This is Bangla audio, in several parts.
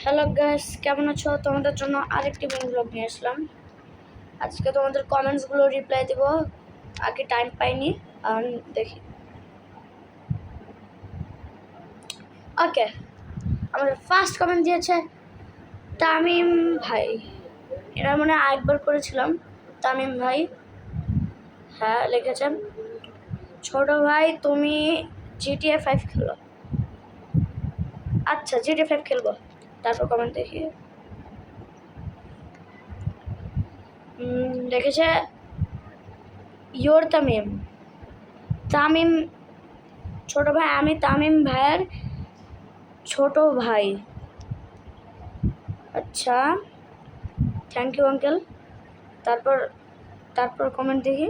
হ্যালো গাইস, কেমন আছো? তোমাদের জন্য আরেকটি মিনি ব্লগ নিয়ে আসলাম। আজকে তোমাদের কমেন্টসগুলো রিপ্লাই দেব। আগে টাইম পাইনি, আর দেখি। ওকে, আমাদের ফার্স্ট কমেন্ট দিয়েছে তামিম ভাই। এরা মনে আরেকবার করেছিলাম। তামিম ভাই, হ্যাঁ লিখেছেন, ছোট ভাই তুমি GTA 5 খেলো। আচ্ছা, GTA 5 খেলবো। তারপর কমেন্ট দেখি, লিখেছে ইয়োর তামিম। তামিম ছোট ভাই, আমি তামিম ভাইয়ের ছোট ভাই। আচ্ছা, থ্যাংক ইউ আঙ্কেল। তারপর তারপর কমেন্ট দেখি,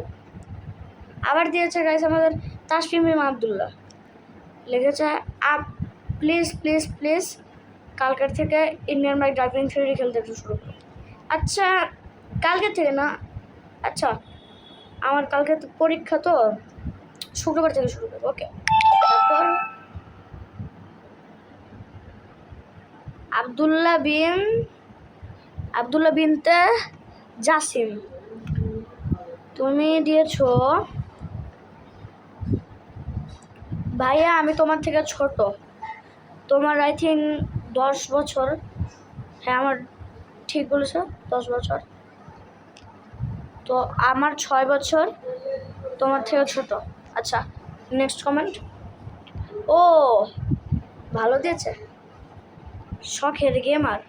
আবার দিয়েছে গাইস আমাদের তাসফিম আবদুল্লাহ। লিখেছে প্লিজ প্লিজ প্লিজ কালকের থেকে ইন্ডিয়ান বাইক ড্রাইভিং থিওরি খেলতে শুরু করো। আচ্ছা, কালকে থেকে না, আচ্ছা আমার কালকে তো পরীক্ষা, তো শুক্রবার থেকে শুরু করবো। ওকে, তারপর আবদুল্লাহ বিনতে জাসিম, তুমি দিয়েছো ভাইয়া আমি তোমার থেকে ছোট, তোমার আই থিঙ্ক 10 বছর। হ্যাঁ, আমার ঠিক বলেছো, 10 বছর। তো আমার 6 বছর, তোমার থেকে ছোট। আচ্ছা, নেক্সট কমেন্ট। ও ভালো দিয়েছে, শখের গেমার।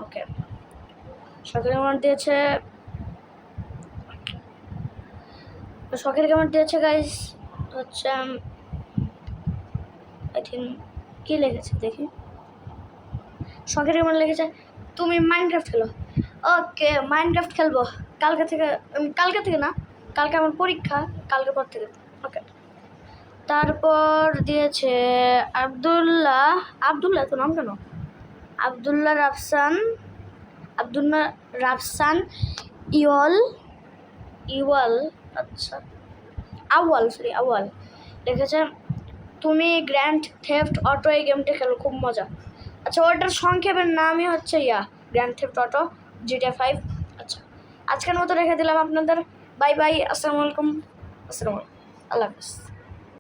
ওকে, শখের গেমার দিয়েছে, গাইস হচ্ছে আই থিঙ্ক কি লিখেছে দেখি, শখের গেমার লিখেছে তুমি মাইনক্রাফট খেলো। ওকে, মাইনক্রাফট খেলবো কালকে থেকে না, কালকে আমার পরীক্ষা, কালকে পর থেকে। ওকে, তারপর দিয়েছে আবদুল্লাহ তো নাম কেন, আবদুল্লাহ রাফসান ইওয়াল। আচ্ছা, আউয়াল লিখেছে তুমি গ্র্যান্ড থেফট অটো এই গেমটা খেলো, খুব মজা। আচ্ছা, ওটার সংক্ষেপের নামই হচ্ছে গ্র্যান্ড থেফট অটো GTA 5। আচ্ছা, আজকের মতো রেখে দিলাম আপনাদের। বাই বাই, আসসালামু আলাইকুম, আল্লাহ হাফিজ।